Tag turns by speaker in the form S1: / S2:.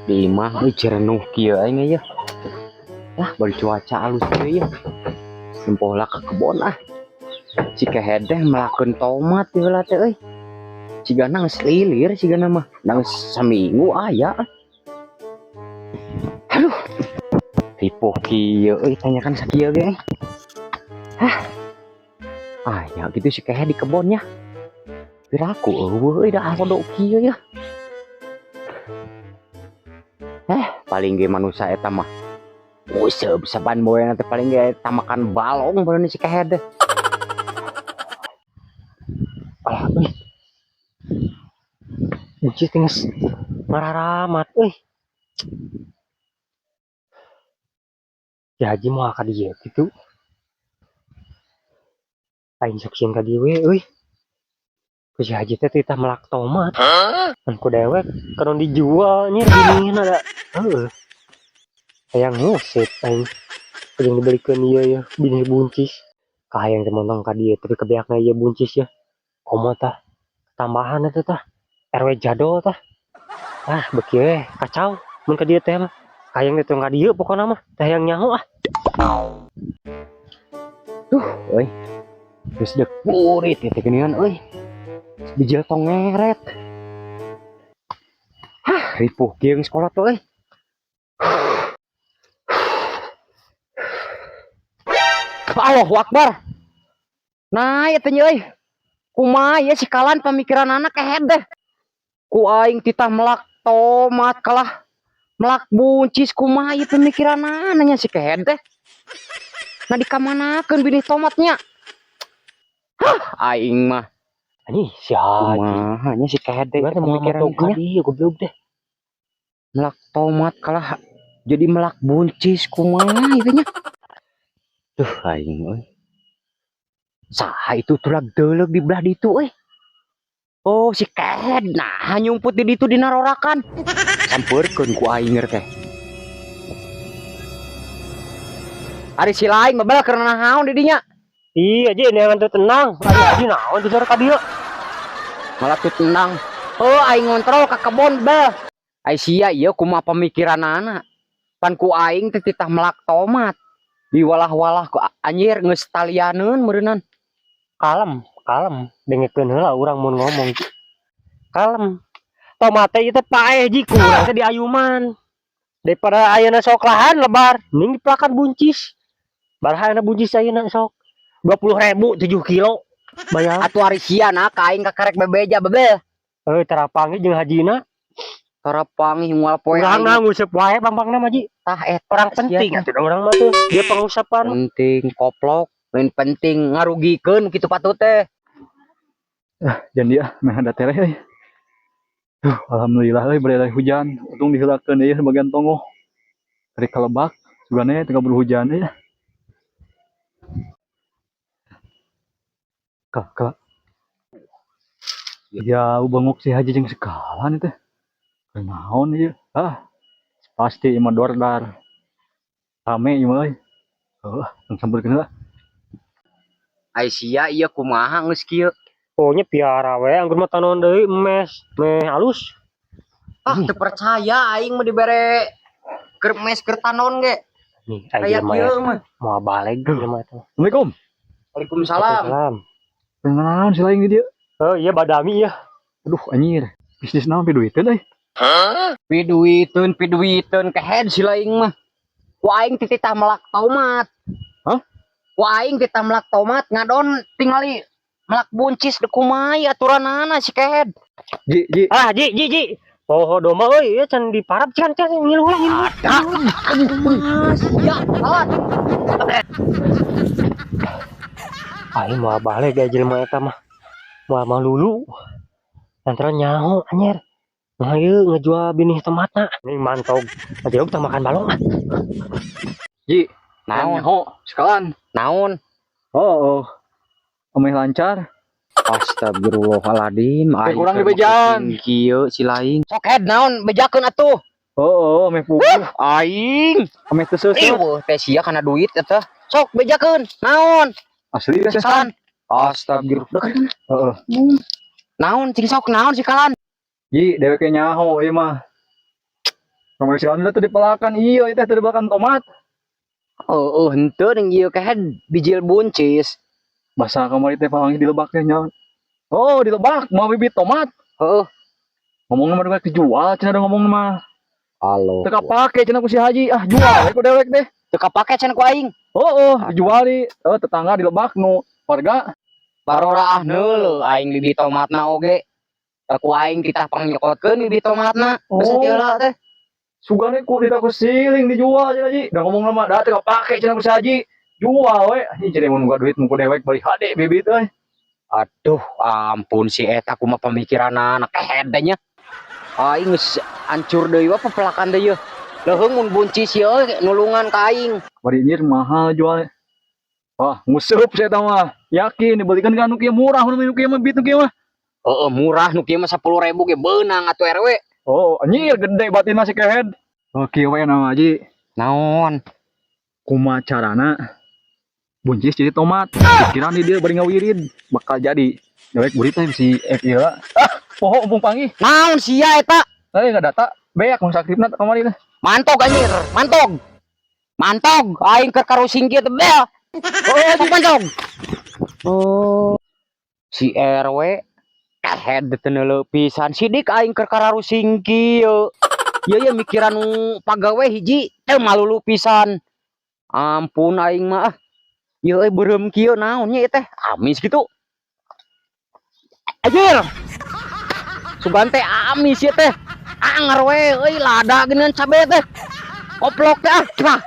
S1: Di imah jerenuh kieu aing ya. Lah bari cuaca alus kieu ya. Sempola ke kebon ah. Si kehedeh melakukan tomat di heula teh euy. Cigana geus lilir cigana mah. Nang saminggu aya. Aduh. Ripuh kieu euy tanyakan sakieu ge. Hah. Aya gitu si kehe di kebonnya. Piraku eueuh da ahodok kieu ya. Paling ge manusia eta mah useup saban boe nanti paling ge eta makan balong baru si kehe deh. Ah euy. Bucis tinggal mararamat euy. Ya haji mau ka dieu kitu. Aing sok sieun ka dieu euy. Ku si haji teh titah melak tomat. Kan ku dewek kenon dijual nya ginian ada. Heueuh. Hayang ngusit aing. Kudu dibelikeun ieu ya bini buncis. Kahayang teh montong ka dieu tapi kebeakna ieu buncis ya. Komo tah tambahan eta tah RW jadol tah. Ah beuki we kacau mun ka dieu teh mah. Hayang teh ka dieu pokona mah teh hayang nyaho ah. Euy. Geus dek purit teh geuningan euy. Bijil tong ngeret. Hah, ripuh kieu sekolah tuh euy. Allahu Akbar. Nah, eta nya euy. Kumaha ya si kalan pamikiran anak kehedeh. Ku aing titah melak tomat kalah melak buncis kumaha ieu pemikiran nya si kehedeh. Nah dikamanakeun binih tomatnya. Hah, aing mah.
S2: Ani si haji.
S1: Kumaha nya si kehedeh
S2: pemikiran dia goblok deh.
S1: Melak tomat kalah jadi melak buncis kumaha ieu nya. Duh aing euy. Saha itu tulag deuleug di belah ditu euy. Oh si kehed nah nyumput di ditu dinarorakan. Sampeurkeun ku aing teh. Ari si lain mabal keur naon di dinya.
S2: Iya aja neangan teu tenang. Ari naon di ka dieu.
S1: Malah teu tenang. Oh aing ngontrol ka kebon beh. Ai sia ieu kumaha pemikiranana. Pan ku aing teh titah melak tomat. Diwalah-walah ku anjir geus talianeun meureunnan.
S2: Kalem dengekeun heula urang mun ngomong. Kalem. Tomat teh teh paeh ji kurang teh di ayuman. Daripada ayeuna sok lahan lebar, mending diplakan buncis. Baraha buncis ayeuna sok 20.000 7 kilo. Bayar.
S1: Atuh ari sia na ka aing kakarek bebeja bebel.
S2: Euy tarapangi jeung hajina.
S1: Tarapangi moal poe
S2: urang na nguseup wae pampangna mah ji.
S1: Tah eta
S2: orang penting atuh urang mah tuh. Dia pengusapan.
S1: Penting koplok, lain penting ngarugikeun kitu patut teh.
S3: Janji ah meh ada tereh euy. Alhamdulillah euy bari hujan. Untung diheulakeun deui sebagian tongoh. Dari kalebak sugana teu kabur hujan ya. Kak. Ya bengok si haji jeung sekalan teh. Naon ieu? Pasti imah dordar. Rame ieu mah euy. Heuh, sampeurkeun heula.
S1: Ai sia ieu kumaha geus kieu?
S2: Pokoknya piara we anggur mah tanon deui emes, meh halus.
S1: Teu percaya aing mah dibere keur mes keur tanon ge.
S2: Nih,
S1: aya kieu mah.
S2: Mau balik ge mah eta.
S3: Assalamualaikum.
S1: Waalaikumsalam.
S3: Naon si lain dia?
S2: Oh iya badami ya.
S3: Aduh anjir. Bisnis naon pi duiteun euy?
S1: Piduiteun kehed si laing mah. Ku aing titah melak tomat.
S3: Hah?
S1: Ku aing titah melak tomat ngadon tingali melak buncis de kumaha aturanana si kehed.
S3: Ji.
S2: Ah, ji. Poho doma euy, ieu can diparap can ngilu.
S1: Ya, alat.
S2: Aing mau balik ge jelema eta mah. Moal lulu. Lantaran nyaho anjir. Nah ieu ngejual binih tomatna. Ini mantog. Aja kita makan balong ah.
S3: Ji,
S1: Naon?
S3: Sekalan.
S1: Naon?
S3: Oh. Ameh lancar.
S1: Astagfirullahaladzim.
S3: Aing kurang di bejaan.
S1: Kieu si lain. Sok head naon bejakeun atuh.
S3: Oh, ameh puguh.
S1: Aing.
S3: Ameh teu seuseuh.
S1: Ieu teh sia kana duit eta. Sok bejakeun. Naon?
S3: Asli ya
S1: Sekalan. Astagfirullah.
S3: Heeh.
S1: Naon cing sok naon si kalan?
S3: Ji, dewek nyaho ieu mah. Nomor si Anda tuh di pelakan iya itu tuh di pelakan tomat.
S2: Oh, henteu ning ieu kahed bijil buncis.
S3: Bahasa kamar itu pawangi di lebaknya nya. Oh, di lebak mau bibit tomat.
S2: Heuh.
S3: Ngomong nama dewek dijual, cenah ada ngomong mah.
S2: Halo.
S3: Teu kapake cenah ku si Haji. Ah, jual we ku dewek deh.
S2: Teu kapake cenah ku aing.
S3: Oh, dijual di tetangga di lebak nu warga.
S2: Baroraah neuleuh aing bibit tomatna oge. Ku aing kita pangyokotkeun bibit tomatna. Geus
S3: Oh.
S2: heula teh.
S3: Sugane ku dita ku siling dijual cenah Haji. Da ngomong nama da teu kapake cenah ku si Haji. Jual we. Anjing cenah mun duit mun ku dewek beli hade bibit euy.
S2: Aduh, ampun si eta kumaha pamikiranna anak ehednya. Aing geus hancur deui we pepelakan deui. Leuheung mun buncis ieu nulungan ka aing.
S3: Bari nyir mahal jualnya. Wah, nguseup saya tahu mah. Yakin dibelikan kan nu kieu murah nu kieu mah bibit nu kieu mah.
S2: Heeh, murah nu kieu mah 10.000 ge beunang atuh RW.
S3: Oh, nyir gede batin masih kehead. Oke, we nama Haji.
S2: Naon?
S3: Kumaha carana buncis jadi tomat. Pikiran di dia bari ngawirid bakal jadi. Dewek beurit teh si ieu. Poho umpung panggih.
S2: Naon sia eta?
S3: Saya enggak data. Beak mun sakripna kamari teh.
S2: Mantog anjir, mantog. Mantog, aing keur karusing kieu teh bel. Oh, mantog. Oh. Si RW head teu neuleuh pisan sidik aing keur karusing kieu. Ieu mikiran pagawe hiji teh malulu pisan. Ampun aing mah. Ieu beureum kieu naon nya teh? Amis gitu. Anjir. Sugan teh amis ieu teh. Anger we euy lada geuneun cabe teh. Koplok teh ah.